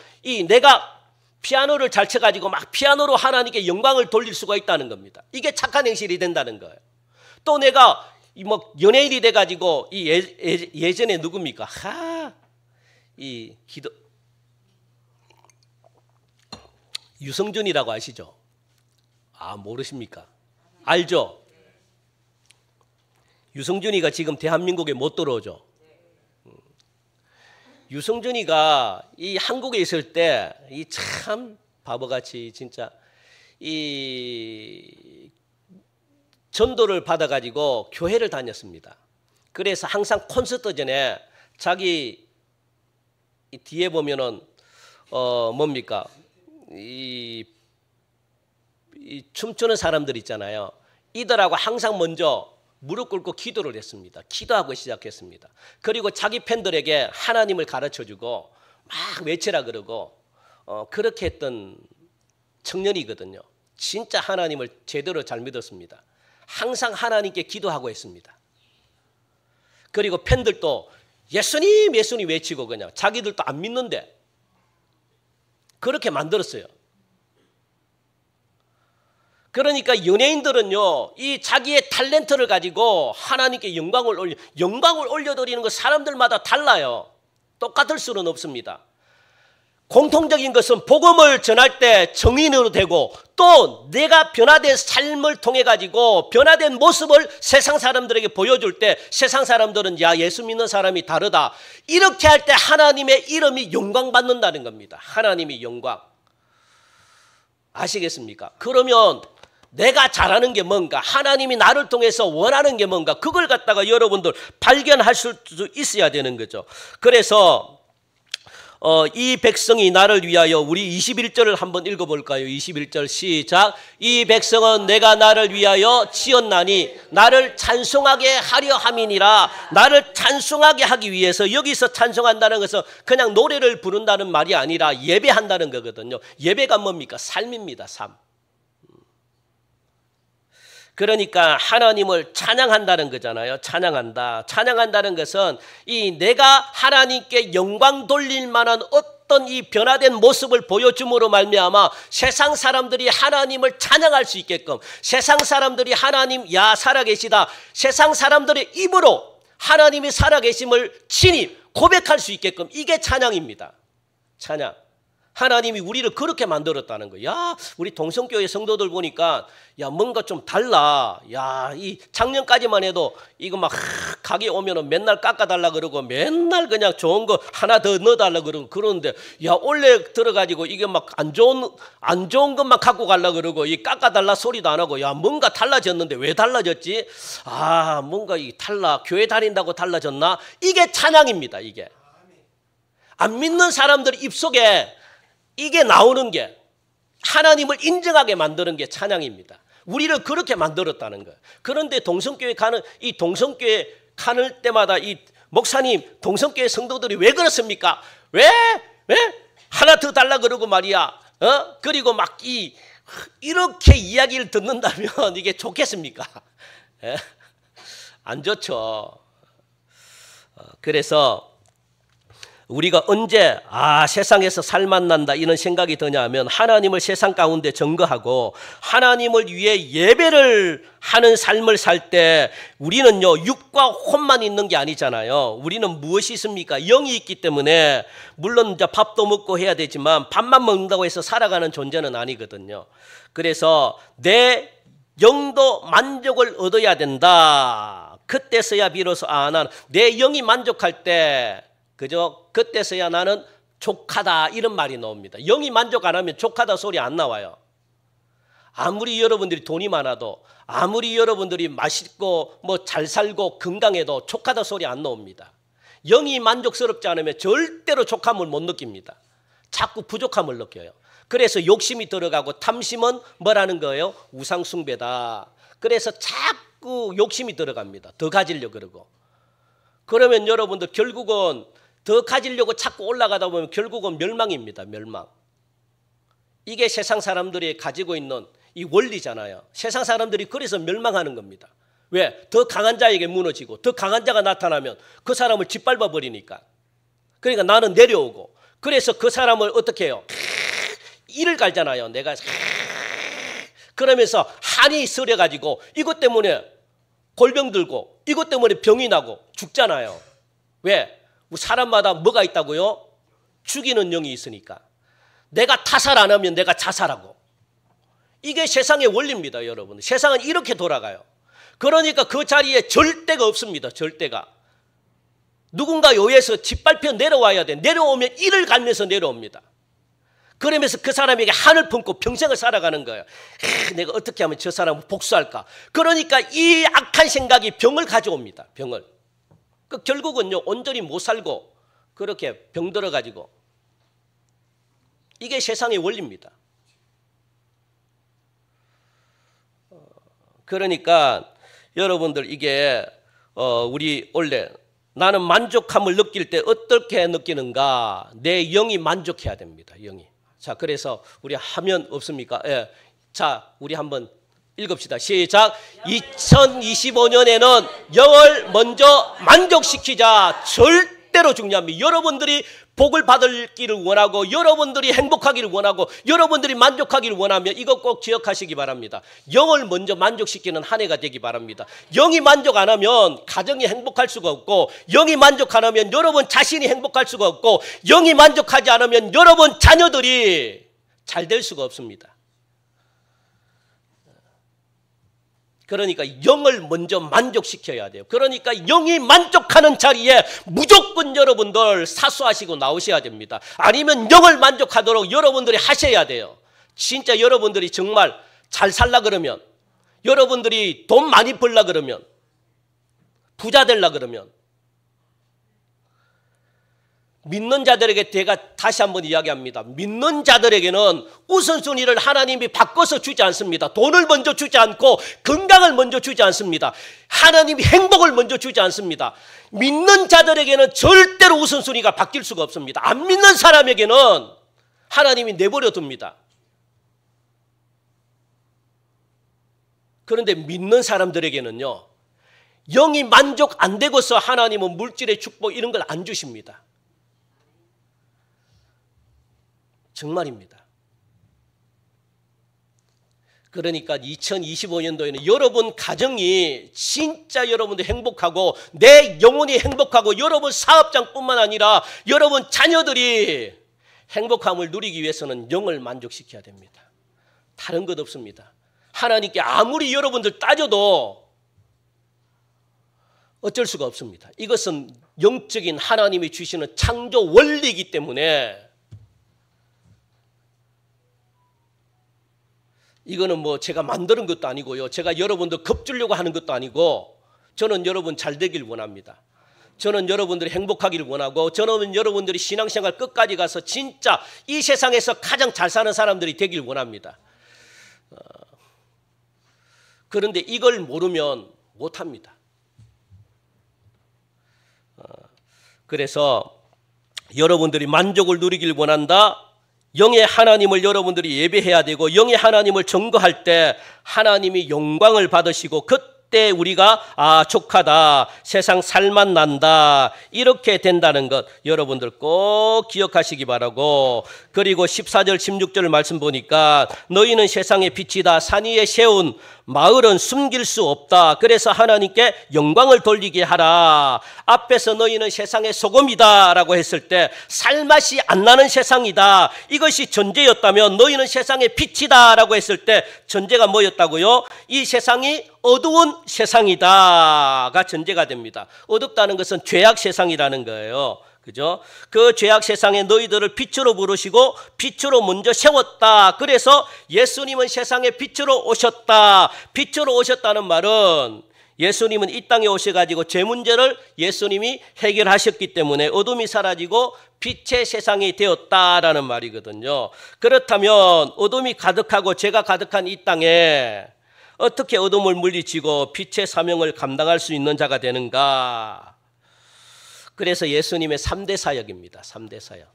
내가 피아노를 잘 쳐가지고 막 피아노로 하나님께 영광을 돌릴 수가 있다는 겁니다. 이게 착한 행실이 된다는 거예요. 또 내가 연예인이 돼가지고 예전에 누굽니까? 유성준이라고 아시죠? 아, 모르십니까? 알죠? 유성준이가 지금 대한민국에 못 들어오죠. 유성준이가 이 한국에 있을 때 이 참 바보같이 진짜 이 전도를 받아가지고 교회를 다녔습니다. 그래서 항상 콘서트 전에 자기 뒤에 보면은 뭡니까? 이 춤추는 사람들 있잖아요. 이들하고 항상 먼저 무릎 꿇고 기도를 했습니다. 기도하고 시작했습니다. 그리고 자기 팬들에게 하나님을 가르쳐주고 막 외치라 그러고 그렇게 했던 청년이거든요. 진짜 하나님을 제대로 잘 믿었습니다. 항상 하나님께 기도하고 했습니다. 그리고 팬들도 예수님 예수님 외치고 그냥 자기들도 안 믿는데 그렇게 만들었어요. 그러니까 연예인들은요, 이 자기의 탤런트를 가지고 하나님께 영광을 올려드리는 것 사람들마다 달라요. 똑같을 수는 없습니다. 공통적인 것은 복음을 전할 때 정인으로 되고, 또 내가 변화된 삶을 통해 가지고 변화된 모습을 세상 사람들에게 보여줄 때 세상 사람들은 야, 예수 믿는 사람이 다르다. 이렇게 할 때 하나님의 이름이 영광받는다는 겁니다. 하나님이 영광. 아시겠습니까? 그러면 내가 잘하는 게 뭔가, 하나님이 나를 통해서 원하는 게 뭔가, 그걸 갖다가 여러분들 발견할 수 있어야 되는 거죠. 그래서 이 백성이 나를 위하여, 우리 21절을 한번 읽어볼까요? 21절 시작. 이 백성은 내가 나를 위하여 지었나니 나를 찬송하게 하려 함이니라. 나를 찬송하게 하기 위해서, 여기서 찬송한다는 것은 그냥 노래를 부른다는 말이 아니라 예배한다는 거거든요. 예배가 뭡니까? 삶입니다. 삶. 그러니까 하나님을 찬양한다는 거잖아요. 찬양한다. 찬양한다는 것은 이 내가 하나님께 영광 돌릴 만한 어떤 이 변화된 모습을 보여줌으로 말미암아 세상 사람들이 하나님을 찬양할 수 있게끔, 세상 사람들이 하나님 야 살아계시다, 세상 사람들의 입으로 하나님이 살아계심을 친히 고백할 수 있게끔, 이게 찬양입니다. 찬양. 하나님이 우리를 그렇게 만들었다는 거야. 야, 우리 동성교회 성도들 보니까 야 뭔가 좀 달라. 야, 이 작년까지만 해도 이거 막 가게 오면은 맨날 깎아달라 그러고 맨날 그냥 좋은 거 하나 더 넣어달라 그러고 그러는데, 야 올해 들어가지고 이게 막 안 좋은 것만 갖고 갈라 그러고 이 깎아달라 소리도 안 하고, 야 뭔가 달라졌는데 왜 달라졌지? 아 뭔가 이 달라, 교회 다닌다고 달라졌나? 이게 찬양입니다. 이게 안 믿는 사람들 입속에 이게 나오는 게 하나님을 인정하게 만드는 게 찬양입니다. 우리를 그렇게 만들었다는 거예요. 그런데 동성교회 가는 때마다 이 목사님, 동성교회 성도들이 왜 그렇습니까? 왜 하나 더 달라 그러고 말이야. 그리고 막 이렇게 이야기를 듣는다면 이게 좋겠습니까? 안 좋죠. 그래서 우리가 언제 세상에서 살맛난다 이런 생각이 드냐 하면, 하나님을 세상 가운데 증거하고 하나님을 위해 예배를 하는 삶을 살 때 우리는요 육과 혼만 있는 게 아니잖아요. 우리는 무엇이 있습니까? 영이 있기 때문에 물론 이제 밥도 먹고 해야 되지만 밥만 먹는다고 해서 살아가는 존재는 아니거든요. 그래서 내 영도 만족을 얻어야 된다. 그때서야 비로소 나는 내 영이 만족할 때 그때서야 나는 족하다 이런 말이 나옵니다. 영이 만족 안 하면 족하다 소리 안 나와요. 아무리 여러분들이 돈이 많아도, 아무리 여러분들이 맛있고 뭐 잘 살고 건강해도 족하다 소리 안 나옵니다. 영이 만족스럽지 않으면 절대로 족함을 못 느낍니다. 자꾸 부족함을 느껴요. 그래서 욕심이 들어가고, 탐심은 뭐라는 거예요? 우상숭배다. 그래서 자꾸 욕심이 들어갑니다. 더 가지려고 그러고. 그러면 여러분들 결국은 더 가지려고 자꾸 올라가다 보면 결국은 멸망입니다. 멸망. 이게 세상 사람들이 가지고 있는 이 원리잖아요. 세상 사람들이 그래서 멸망하는 겁니다. 왜? 더 강한 자에게 무너지고, 더 강한 자가 나타나면 그 사람을 짓밟아 버리니까. 그러니까 나는 내려오고, 그래서 그 사람을 어떻게 해요? 이를 갈잖아요. 내가 그러면서 한이 서려가지고 이것 때문에 골병 들고, 이것 때문에 병이 나고 죽잖아요. 왜? 사람마다 뭐가 있다고요? 죽이는 영이 있으니까. 내가 타살 안 하면 내가 자살하고. 이게 세상의 원리입니다, 여러분. 세상은 이렇게 돌아가요. 그러니까 그 자리에 절대가 없습니다. 절대가. 누군가 요에서 짓밟혀 내려와야 돼. 내려오면 이를 갈면서 내려옵니다. 그러면서 그 사람에게 한을 품고 평생을 살아가는 거예요. 내가 어떻게 하면 저 사람을 복수할까? 그러니까 이 악한 생각이 병을 가져옵니다. 병을. 결국은요 온전히 못 살고 그렇게 병들어 가지고. 이게 세상의 원리입니다. 그러니까 여러분들 이게 우리 원래 나는 만족함을 느낄 때 어떻게 느끼는가? 내 영이 만족해야 됩니다. 영이. 자, 그래서 우리 하면 없습니까? 예. 자, 우리 한번 읽읍시다. 시작. 2025년에는 영을 먼저 만족시키자. 절대로 중요합니다. 여러분들이 복을 받기를 원하고, 여러분들이 행복하기를 원하고, 여러분들이 만족하기를 원하면 이거 꼭 기억하시기 바랍니다. 영을 먼저 만족시키는 한 해가 되기 바랍니다. 영이 만족 안 하면 가정이 행복할 수가 없고, 영이 만족 안 하면 여러분 자신이 행복할 수가 없고, 영이 만족하지 않으면 여러분 자녀들이 잘 될 수가 없습니다. 그러니까 영을 먼저 만족시켜야 돼요. 그러니까 영이 만족하는 자리에 무조건 여러분들 사수하시고 나오셔야 됩니다. 아니면 영을 만족하도록 여러분들이 하셔야 돼요. 진짜 여러분들이 정말 잘 살라 그러면, 여러분들이 돈 많이 벌라 그러면, 부자 되려 그러면, 믿는 자들에게 제가 다시 한번 이야기합니다. 믿는 자들에게는 우선순위를 하나님이 바꿔서 주지 않습니다. 돈을 먼저 주지 않고 건강을 먼저 주지 않습니다. 하나님이 행복을 먼저 주지 않습니다. 믿는 자들에게는 절대로 우선순위가 바뀔 수가 없습니다. 안 믿는 사람에게는 하나님이 내버려 둡니다. 그런데 믿는 사람들에게는요, 영이 만족 안 되고서 하나님은 물질의 축복 이런 걸 안 주십니다. 정말입니다. 그러니까 2025년도에는 여러분 가정이 진짜 여러분도 행복하고 내 영혼이 행복하고 여러분 사업장뿐만 아니라 여러분 자녀들이 행복함을 누리기 위해서는 영을 만족시켜야 됩니다. 다른 것 없습니다. 하나님께 아무리 여러분들 따져도 어쩔 수가 없습니다. 이것은 영적인 하나님이 주시는 창조 원리이기 때문에 이거는 뭐 제가 만드는 것도 아니고요. 제가 여러분들 겁주려고 하는 것도 아니고 저는 여러분 잘 되길 원합니다. 저는 여러분들이 행복하기를 원하고 저는 여러분들이 신앙생활 끝까지 가서 진짜 이 세상에서 가장 잘 사는 사람들이 되길 원합니다. 그런데 이걸 모르면 못합니다. 그래서 여러분들이 만족을 누리길 원한다. 영의 하나님을 여러분들이 예배해야 되고 영의 하나님을 증거할 때 하나님이 영광을 받으시고 그때 우리가 족하다, 세상 살만 난다 이렇게 된다는 것 여러분들 꼭 기억하시기 바라고, 그리고 14절 16절 말씀 보니까 너희는 세상의 빛이다. 산 위에 세운 마을은 숨길 수 없다. 그래서 하나님께 영광을 돌리게 하라. 앞에서 너희는 세상의 소금이다 라고 했을 때 살맛이 안 나는 세상이다, 이것이 전제였다면 너희는 세상의 빛이다 라고 했을 때 전제가 뭐였다고요? 이 세상이 어두운 세상이다가 전제가 됩니다. 어둡다는 것은 죄악 세상이라는 거예요. 그죠? 그 죄악 세상에 너희들을 빛으로 부르시고 빛으로 먼저 세웠다. 그래서 예수님은 세상에 빛으로 오셨다. 빛으로 오셨다는 말은 예수님은 이 땅에 오셔가지고 죄 문제를 예수님이 해결하셨기 때문에 어둠이 사라지고 빛의 세상이 되었다라는 말이거든요. 그렇다면 어둠이 가득하고 죄가 가득한 이 땅에 어떻게 어둠을 물리치고 빛의 사명을 감당할 수 있는 자가 되는가? 그래서 예수님의 3대 사역입니다. 3대 사역.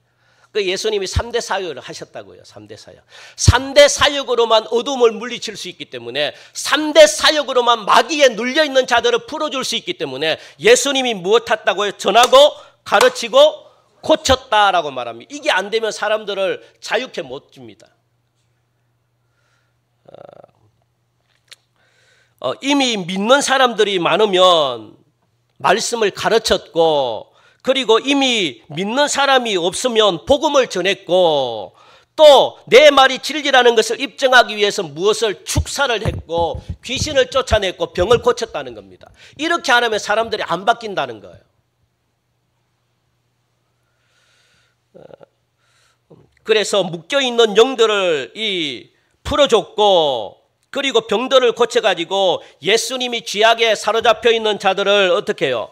그 예수님이 3대 사역을 하셨다고요. 3대 사역. 3대 사역으로만 어둠을 물리칠 수 있기 때문에 3대 사역으로만 마귀에 눌려있는 자들을 풀어줄 수 있기 때문에 예수님이 무엇 했다고요? 전하고 가르치고 고쳤다라고 말합니다. 이게 안 되면 사람들을 자유케 못 줍니다. 이미 믿는 사람들이 많으면 말씀을 가르쳤고, 그리고 이미 믿는 사람이 없으면 복음을 전했고, 또 내 말이 진리라는 것을 입증하기 위해서 무엇을 축사를 했고 귀신을 쫓아냈고 병을 고쳤다는 겁니다. 이렇게 안 하면 사람들이 안 바뀐다는 거예요. 그래서 묶여있는 영들을 풀어줬고, 그리고 병들을 고쳐가지고 예수님이 쥐약에 사로잡혀 있는 자들을 어떻게 해요?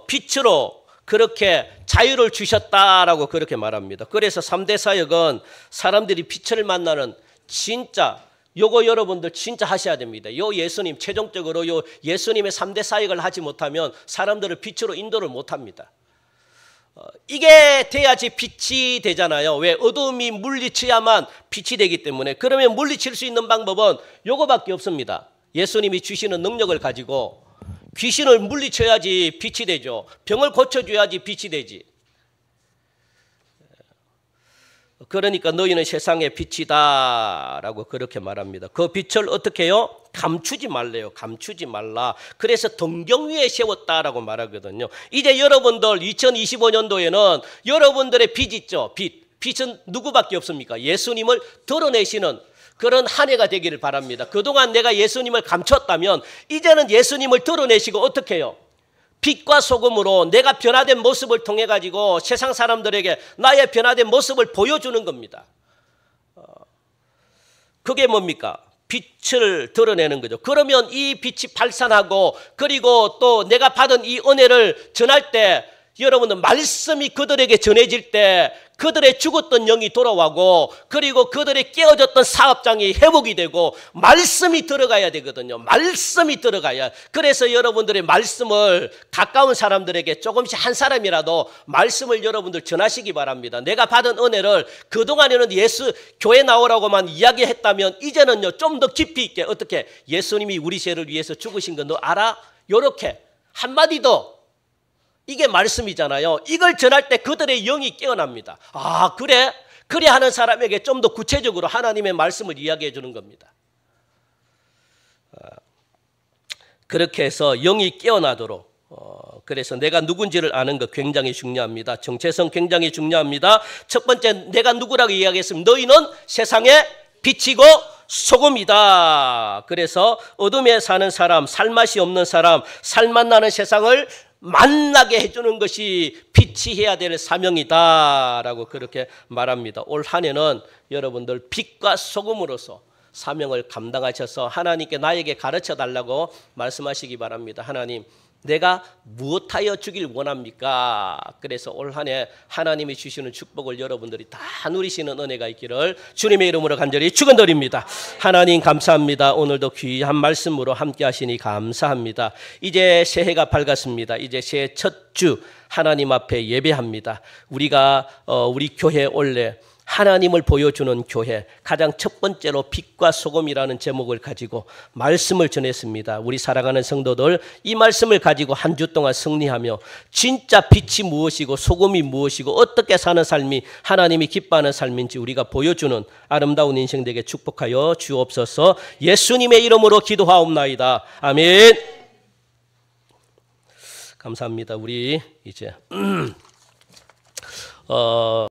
빛으로 그렇게 자유를 주셨다라고 그렇게 말합니다. 그래서 3대 사역은 사람들이 빛을 만나는 진짜 요거 여러분들 진짜 하셔야 됩니다. 요 예수님 최종적으로 요 예수님의 3대 사역을 하지 못하면 사람들을 빛으로 인도를 못합니다. 이게 돼야지 빛이 되잖아요. 왜? 어둠이 물리쳐야만 빛이 되기 때문에. 그러면 물리칠 수 있는 방법은 요거밖에 없습니다. 예수님이 주시는 능력을 가지고 귀신을 물리쳐야지 빛이 되죠. 병을 고쳐줘야지 빛이 되지. 그러니까 너희는 세상의 빛이다 라고 그렇게 말합니다. 그 빛을 어떻게 해요? 감추지 말래요. 감추지 말라. 그래서 등경 위에 세웠다라고 말하거든요. 이제 여러분들 2025년도에는 여러분들의 빛 있죠. 빛은 누구밖에 없습니까? 예수님을 드러내시는 그런 한 해가 되기를 바랍니다. 그동안 내가 예수님을 감췄다면 이제는 예수님을 드러내시고 어떻게 해요? 빛과 소금으로 내가 변화된 모습을 통해 가지고 세상 사람들에게 나의 변화된 모습을 보여주는 겁니다. 그게 뭡니까? 빛을 드러내는 거죠. 그러면 이 빛이 발산하고, 그리고 또 내가 받은 이 은혜를 전할 때 여러분들 말씀이 그들에게 전해질 때 그들의 죽었던 영이 돌아오고 그리고 그들의 깨어졌던 사업장이 회복이 되고 말씀이 들어가야 되거든요. 말씀이 들어가야. 그래서 여러분들의 말씀을 가까운 사람들에게 조금씩 한 사람이라도 말씀을 여러분들 전하시기 바랍니다. 내가 받은 은혜를 그동안에는 예수 교회 나오라고만 이야기했다면 이제는요 좀 더 깊이 있게 어떻게 예수님이 우리 죄를 위해서 죽으신 거 너 알아? 요렇게 한마디 더. 이게 말씀이잖아요. 이걸 전할 때 그들의 영이 깨어납니다. 아 그래? 그래 하는 사람에게 좀 더 구체적으로 하나님의 말씀을 이야기해 주는 겁니다. 그렇게 해서 영이 깨어나도록 그래서 내가 누군지를 아는 것 굉장히 중요합니다. 정체성 굉장히 중요합니다. 첫 번째 내가 누구라고 이야기했습니다. 너희는 세상의 빛이고 소금이다. 그래서 어둠에 사는 사람, 살맛이 없는 사람, 살맛 나는 세상을 만나게 해주는 것이 빛이 해야 될 사명이다라고 그렇게 말합니다. 올 한 해는 여러분들 빛과 소금으로서 사명을 감당하셔서 하나님께 나에게 가르쳐달라고 말씀하시기 바랍니다. 하나님 내가 무엇하여 주길 원합니까? 그래서 올 한 해 하나님이 주시는 축복을 여러분들이 다 누리시는 은혜가 있기를 주님의 이름으로 간절히 축원드립니다. 하나님 감사합니다. 오늘도 귀한 말씀으로 함께 하시니 감사합니다. 이제 새해가 밝았습니다. 이제 새해 첫 주 하나님 앞에 예배합니다. 우리가 우리 교회 올해 하나님을 보여주는 교회 가장 첫 번째로 빛과 소금이라는 제목을 가지고 말씀을 전했습니다. 우리 사랑하는 성도들 이 말씀을 가지고 한 주 동안 승리하며 진짜 빛이 무엇이고 소금이 무엇이고 어떻게 사는 삶이 하나님이 기뻐하는 삶인지 우리가 보여주는 아름다운 인생 되게 축복하여 주옵소서. 예수님의 이름으로 기도하옵나이다. 아멘. 감사합니다. 우리 이제